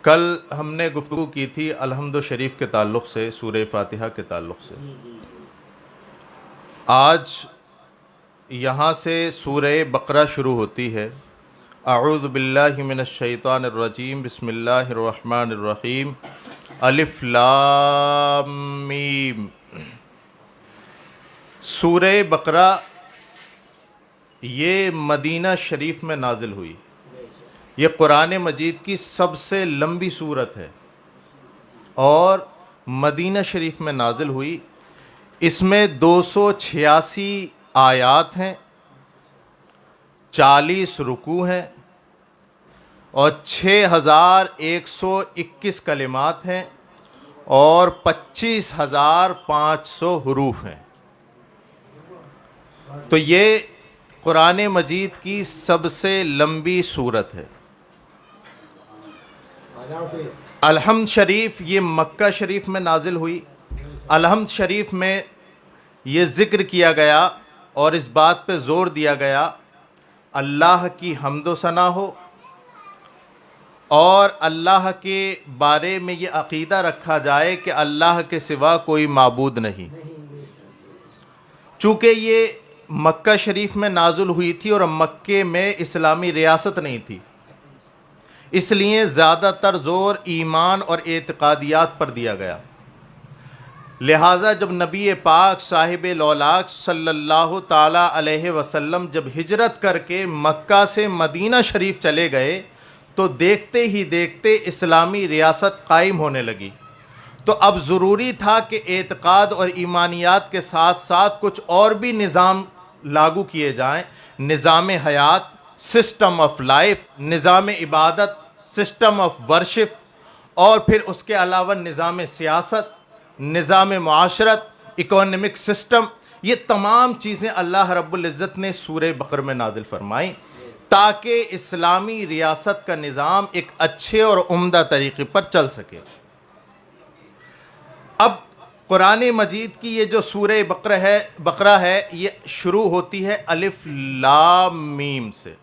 کل ہم نے گفتگو کی تھی الحمد شریف کے تعلق سے، سورہ فاتحہ کے تعلق سے۔ آج یہاں سے سورہ بقرہ شروع ہوتی ہے۔ اعوذ باللہ من الشیطان الرجیم، بسم اللہ الرحمن الرحیم، الف لام میم۔ سورہ بقرہ یہ مدینہ شریف میں نازل ہوئی۔ یہ قرآن مجید کی سب سے لمبی سورت ہے اور مدینہ شریف میں نازل ہوئی۔ اس میں 286 آیات ہیں، 40 رکوع ہیں اور 6121 کلمات ہیں اور 25500 حروف ہیں۔ تو یہ قرآن مجید کی سب سے لمبی سورت ہے۔ الحمد شریف یہ مکہ شریف میں نازل ہوئی۔ الحمد شریف میں یہ ذکر کیا گیا اور اس بات پہ زور دیا گیا اللہ کی حمد و ثنا ہو اور اللہ کے بارے میں یہ عقیدہ رکھا جائے کہ اللہ کے سوا کوئی معبود نہیں۔ چونکہ یہ مکہ شریف میں نازل ہوئی تھی اور مکے میں اسلامی ریاست نہیں تھی، اس لیے زیادہ تر زور ایمان اور اعتقادیات پر دیا گیا۔ لہٰذا جب نبی پاک صاحب لولاک صلی اللہ تعالیٰ علیہ وسلم جب ہجرت کر کے مکہ سے مدینہ شریف چلے گئے تو دیکھتے ہی دیکھتے اسلامی ریاست قائم ہونے لگی۔ تو اب ضروری تھا کہ اعتقاد اور ایمانیات کے ساتھ ساتھ کچھ اور بھی نظام لاگو کیے جائیں، نظام حیات، سسٹم آف لائف، نظام عبادت، سسٹم آف ورشپ، اور پھر اس کے علاوہ نظام سیاست، نظام معاشرت، اکانومک سسٹم۔ یہ تمام چیزیں اللہ رب العزت نے سورہ بقرہ میں نازل فرمائیں تاکہ اسلامی ریاست کا نظام ایک اچھے اور عمدہ طریقے پر چل سکے۔ اب قرآن مجید کی یہ جو سورہ بقرہ ہے یہ شروع ہوتی ہے الف لام میم سے۔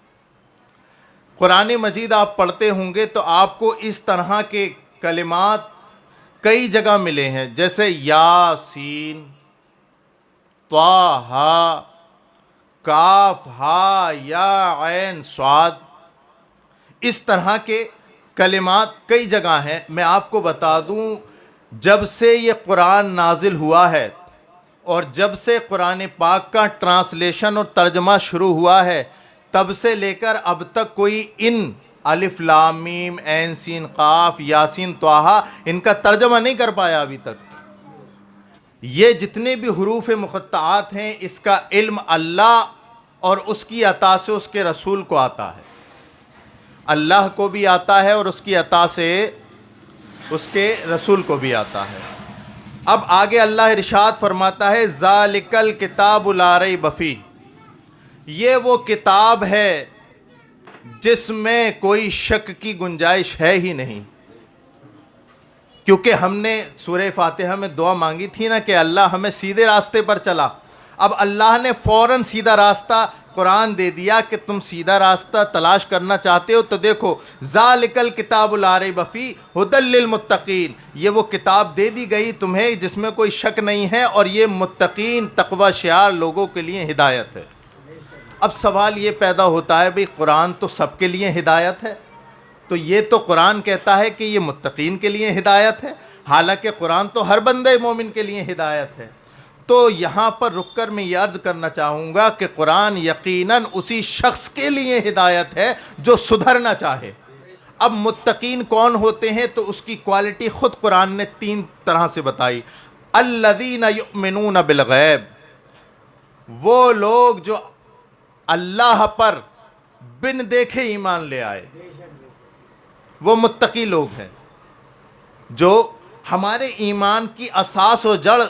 قرآن مجید آپ پڑھتے ہوں گے تو آپ کو اس طرح کے کلمات کئی جگہ ملے ہیں، جیسے یاسین، طٰہٰ، کاف ہا یا عین صاد، اس طرح کے کلمات کئی جگہ ہیں۔ میں آپ کو بتا دوں، جب سے یہ قرآن نازل ہوا ہے اور جب سے قرآن پاک کا ٹرانسلیشن اور ترجمہ شروع ہوا ہے، تب سے لے کر اب تک کوئی ان الف لام میم عین سین قاف یاسین طٰہٰ ان کا ترجمہ نہیں کر پایا ابھی تک۔ یہ جتنے بھی حروف مقطعات ہیں اس کا علم اللہ اور اس کی عطا سے اس کے رسول کو آتا ہے۔ اللہ کو بھی آتا ہے اور اس کی عطا سے اس کے رسول کو بھی آتا ہے۔ اب آگے اللہ ارشاد فرماتا ہے ذالک الکتاب لا ریب فیہ، یہ وہ کتاب ہے جس میں کوئی شک کی گنجائش ہے ہی نہیں۔ کیونکہ ہم نے سورہ فاتحہ میں دعا مانگی تھی نا کہ اللہ ہمیں سیدھے راستے پر چلا۔ اب اللہ نے فوراً سیدھا راستہ قرآن دے دیا کہ تم سیدھا راستہ تلاش کرنا چاہتے ہو تو دیکھو ذالک الکتاب لا ریب فیہ ھدی للمتقین، یہ وہ کتاب دے دی گئی تمہیں جس میں کوئی شک نہیں ہے اور یہ متقین تقوی شعار لوگوں کے لیے ہدایت ہے۔ اب سوال یہ پیدا ہوتا ہے بھئی قرآن تو سب کے لیے ہدایت ہے، تو یہ تو قرآن کہتا ہے کہ یہ متقین کے لیے ہدایت ہے، حالانکہ قرآن تو ہر بندے مومن کے لیے ہدایت ہے۔ تو یہاں پر رک کر میں یہ عرض کرنا چاہوں گا کہ قرآن یقیناً اسی شخص کے لیے ہدایت ہے جو سدھرنا چاہے۔ اب متقین کون ہوتے ہیں تو اس کی کوالٹی خود قرآن نے 3 طرح سے بتائی۔ الذین یؤمنون بالغیب، وہ لوگ جو اللہ پر بن دیکھے ایمان لے آئے، وہ متقی لوگ ہیں۔ جو ہمارے ایمان کی اساس و جڑ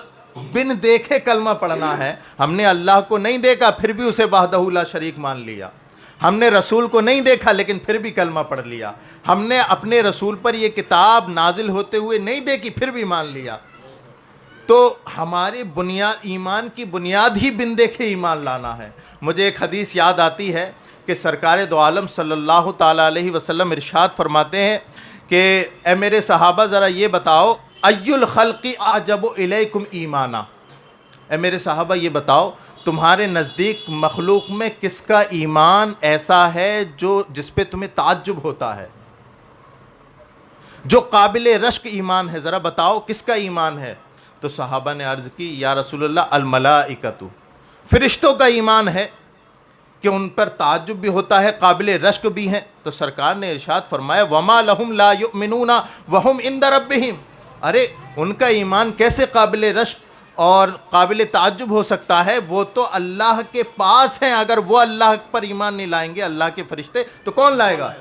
بن دیکھے کلمہ پڑھنا ہے، ہم نے اللہ کو نہیں دیکھا پھر بھی اسے وحدہ لا شریک مان لیا، ہم نے رسول کو نہیں دیکھا لیکن پھر بھی کلمہ پڑھ لیا، ہم نے اپنے رسول پر یہ کتاب نازل ہوتے ہوئے نہیں دیکھی پھر بھی مان لیا، تو ہماری بنیاد ایمان کی بنیاد ہی بن دیکھے ایمان لانا ہے۔ مجھے ایک حدیث یاد آتی ہے کہ سرکار دو عالم صلی اللہ تعالیٰ علیہ وسلم ارشاد فرماتے ہیں کہ اے میرے صحابہ ذرا یہ بتاؤ ای الخلق اعجب الیکم ایمانا، اے میرے صحابہ یہ بتاؤ تمہارے نزدیک مخلوق میں کس کا ایمان ایسا ہے جس پہ تمہیں تعجب ہوتا ہے، جو قابل رشک ایمان ہے، ذرا بتاؤ کس کا ایمان ہے؟ تو صحابہ نے عرض کی یا رسول اللہ الملائکۃ، فرشتوں کا ایمان ہے کہ ان پر تعجب بھی ہوتا ہے، قابل رشک بھی ہیں۔ تو سرکار نے ارشاد فرمایا وما لہم لا یؤمنون وہم عند ربہم، ارے ان کا ایمان کیسے قابل رشک اور قابل تعجب ہو سکتا ہے؟ وہ تو اللہ کے پاس ہیں، اگر وہ اللہ پر ایمان نہیں لائیں گے اللہ کے فرشتے تو کون لائے گا؟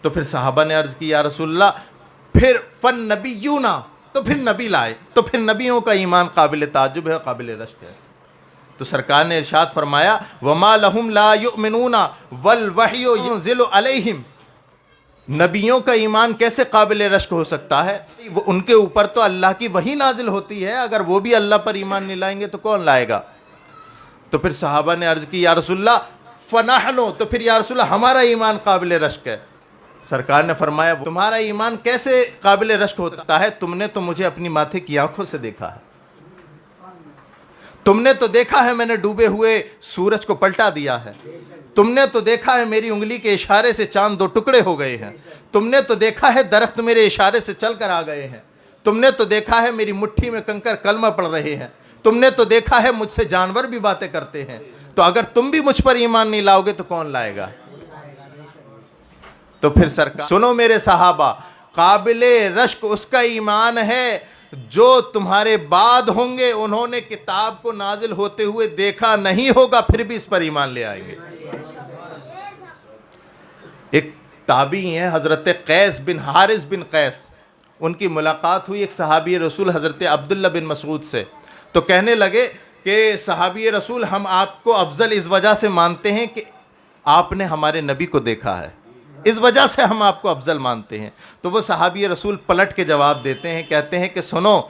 تو پھر صحابہ نے عرض کی یا رسول اللہ پھر فن نبیون، تو پھر نبی لائے، تو پھر نبیوں کا ایمان قابل تعجب ہے، قابل رشک ہے۔ تو سرکار نے ارشاد فرمایا وما لہم لا یؤمنون والوحی ینزل علیہم، نبیوں کا ایمان کیسے قابل رشک ہو سکتا ہے؟ وہ ان کے اوپر تو اللہ کی وحی نازل ہوتی ہے، اگر وہ بھی اللہ پر ایمان نہیں لائیں گے تو کون لائے گا؟ تو پھر صحابہ نے عرض کی یا رسول اللہ فنحن، تو پھر یا رسول اللہ ہمارا ایمان قابل رشک ہے۔ سرکار نے فرمایا تمہارا ایمان کیسے قابل رشک ہوتا ہے؟ تم نے تو مجھے اپنی ماتھے کی آنکھوں سے دیکھا ہے، تم نے تو دیکھا ہے میں نے ڈوبے ہوئے سورج کو پلٹا دیا ہے، تم نے تو دیکھا ہے میری انگلی کے اشارے سے چاند دو ٹکڑے ہو گئے ہیں، تم نے تو دیکھا ہے درخت میرے اشارے سے چل کر آ گئے ہیں، تم نے تو دیکھا ہے میری مٹھی میں کنکر کلمہ پڑھ رہے ہیں، تم نے تو دیکھا ہے مجھ سے جانور بھی باتیں کرتے ہیں، تو اگر تم بھی مجھ پر ایمان نہیں لاؤ گے تو کون لائے گا؟ تو پھر سرکار سنو میرے صحابہ، قابل رشک اس کا ایمان ہے جو تمہارے بعد ہوں گے، انہوں نے کتاب کو نازل ہوتے ہوئے دیکھا نہیں ہوگا پھر بھی اس پر ایمان لے آئیں گے۔ ایک تابعی ہیں حضرت قیس بن حارث بن قیس، ان کی ملاقات ہوئی ایک صحابی رسول حضرت عبداللہ بن مسعود سے، تو کہنے لگے کہ صحابی رسول ہم آپ کو افضل اس وجہ سے مانتے ہیں کہ آپ نے ہمارے نبی کو دیکھا ہے، اس وجہ سے ہم آپ کو افضل مانتے ہیں۔ تو وہ صحابی رسول پلٹ کے جواب دیتے ہیں، کہتے ہیں کہ سنو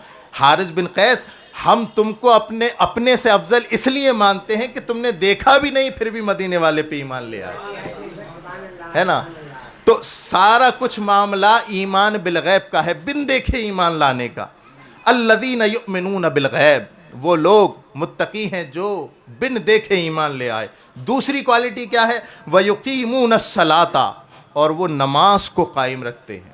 حارث بن قیس، ہم تم کو اپنے سے افضل اس لیے مانتے ہیں کہ تم نے دیکھا بھی نہیں پھر بھی مدینے والے پہ ایمان لے آئے، ہے نا؟ تو سارا کچھ معاملہ ایمان بالغیب کا ہے، بن دیکھے ایمان لانے کا۔ الذین یؤمنون بالغیب، وہ لوگ متقی ہیں جو بن دیکھے ایمان لے آئے۔ دوسری کوالٹی کیا ہے؟ وَيُقِيمُونَ الصَّلَاةَ، اور وہ نماز کو قائم رکھتے ہیں۔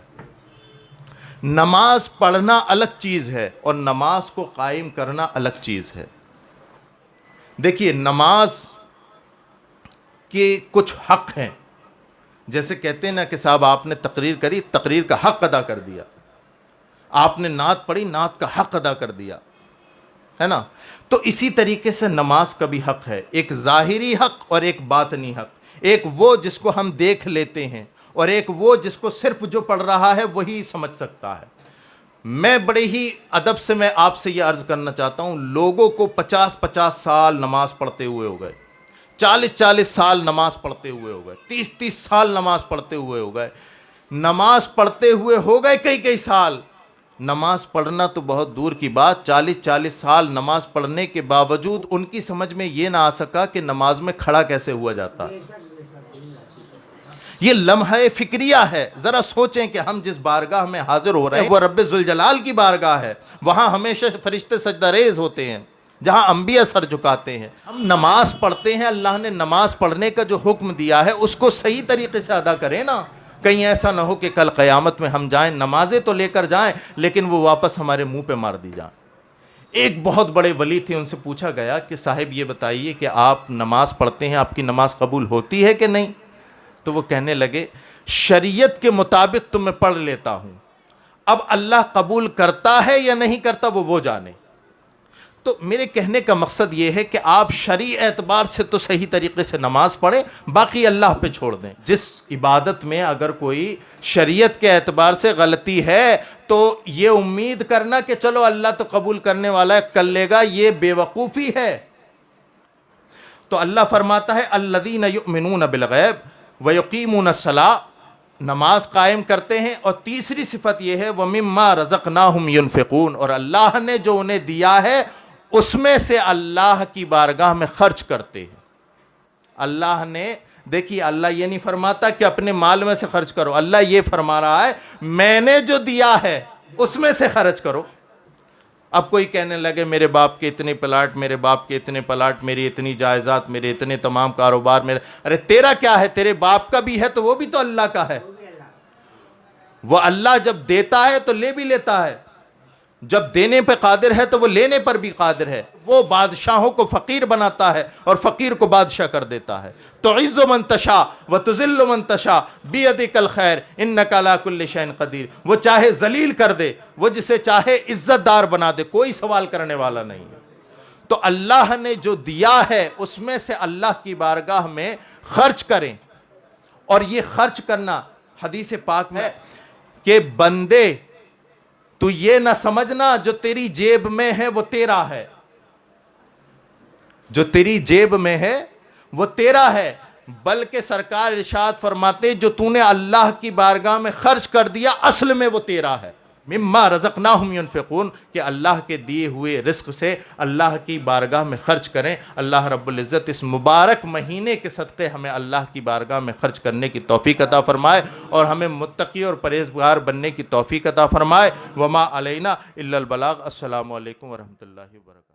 نماز پڑھنا الگ چیز ہے اور نماز کو قائم کرنا الگ چیز ہے۔ دیکھیے نماز کے کچھ حق ہیں، جیسے کہتے ہیں نا کہ صاحب آپ نے تقریر کری، تقریر کا حق ادا کر دیا، آپ نے نعت پڑھی، نعت کا حق ادا کر دیا، ہے نا؟ تو اسی طریقے سے نماز کا بھی حق ہے، ایک ظاہری حق اور ایک باطنی حق، ایک وہ جس کو ہم دیکھ لیتے ہیں اور ایک وہ جس کو صرف جو پڑھ رہا ہے وہی سمجھ سکتا ہے۔ میں بڑے ہی ادب سے میں آپ سے یہ عرض کرنا چاہتا ہوں، لوگوں کو 50 سال نماز پڑھتے ہوئے ہو گئے، 40 سال نماز پڑھتے ہوئے ہو گئے، 30 سال نماز پڑھتے ہوئے ہو گئے، نماز پڑھتے ہوئے ہو گئے کئی سال، نماز پڑھنا تو بہت دور کی بات، 40 سال نماز پڑھنے کے باوجود ان کی سمجھ میں یہ نہ آ سکا کہ نماز میں کھڑا کیسے ہوا جاتا۔ یہ لمحہ فکریہ ہے، ذرا سوچیں کہ ہم جس بارگاہ میں حاضر ہو رہے ہیں وہ رب ذوالجلال کی بارگاہ ہے، وہاں ہمیشہ فرشتے سجدہ ریز ہوتے ہیں، جہاں انبیاء سر جھکاتے ہیں۔ ہم نماز پڑھتے ہیں، اللہ نے نماز پڑھنے کا جو حکم دیا ہے اس کو صحیح طریقے سے ادا کریں نا، کہیں ایسا نہ ہو کہ کل قیامت میں ہم جائیں، نمازیں تو لے کر جائیں لیکن وہ واپس ہمارے منہ پہ مار دی جائیں۔ ایک بہت بڑے ولی تھے، ان سے پوچھا گیا کہ صاحب یہ بتائیے کہ آپ نماز پڑھتے ہیں، آپ کی نماز قبول ہوتی ہے کہ نہیں؟ تو وہ کہنے لگے شریعت کے مطابق تو میں پڑھ لیتا ہوں، اب اللہ قبول کرتا ہے یا نہیں کرتا وہ جانے۔ تو میرے کہنے کا مقصد یہ ہے کہ آپ شرعی اعتبار سے تو صحیح طریقے سے نماز پڑھیں، باقی اللہ پہ چھوڑ دیں۔ جس عبادت میں اگر کوئی شریعت کے اعتبار سے غلطی ہے تو یہ امید کرنا کہ چلو اللہ تو قبول کرنے والا ہے کر لے گا، یہ بے وقوفی ہے۔ تو اللہ فرماتا ہے الذین یؤمنون بالغیب ویقیمون الصلاۃ، نماز قائم کرتے ہیں، اور تیسری صفت یہ ہے ومما رزقناہم ینفقون، اور اللہ نے جو انہیں دیا ہے اس میں سے اللہ کی بارگاہ میں خرچ کرتے ہیں۔ اللہ نے دیکھیے اللہ یہ نہیں فرماتا کہ اپنے مال میں سے خرچ کرو، اللہ یہ فرما رہا ہے میں نے جو دیا ہے اس میں سے خرچ کرو۔ اب کوئی کہنے لگے میرے باپ کے اتنے پلاٹ، میرے باپ کے اتنے پلاٹ، میری اتنی جائیداد، میرے اتنے تمام کاروبار، میرے، ارے تیرا کیا ہے؟ تیرے باپ کا بھی ہے تو وہ بھی تو اللہ کا ہے۔ وہ اللہ جب دیتا ہے تو لے بھی لیتا ہے، جب دینے پہ قادر ہے تو وہ لینے پر بھی قادر ہے۔ وہ بادشاہوں کو فقیر بناتا ہے اور فقیر کو بادشاہ کر دیتا ہے۔ تعز من تشاء وتذل من تشاء بیدک الخیر انک علی کل شیء قدیر۔ وہ چاہے ذلیل کر دے، وہ جسے چاہے عزت دار بنا دے، کوئی سوال کرنے والا نہیں ہے۔ تو اللہ نے جو دیا ہے اس میں سے اللہ کی بارگاہ میں خرچ کریں۔ اور یہ خرچ کرنا حدیث پاک میں ہے کہ بندے تو یہ نہ سمجھنا جو تیری جیب میں ہے وہ تیرا ہے، جو تیری جیب میں ہے وہ تیرا ہے، بلکہ سرکار ارشاد فرماتے جو تو نے اللہ کی بارگاہ میں خرچ کر دیا اصل میں وہ تیرا ہے۔ مما رزقناہم ینفقون، کہ اللہ کے دیے ہوئے رزق سے اللہ کی بارگاہ میں خرچ کریں۔ اللہ رب العزت اس مبارک مہینے کے صدقے ہمیں اللہ کی بارگاہ میں خرچ کرنے کی توفیق عطا فرمائے اور ہمیں متقی اور پرہیزگار بننے کی توفیق عطا فرمائے۔ وما علینا الا البلاغ۔ السلام علیکم ورحمۃ اللہ وبرکاتہ۔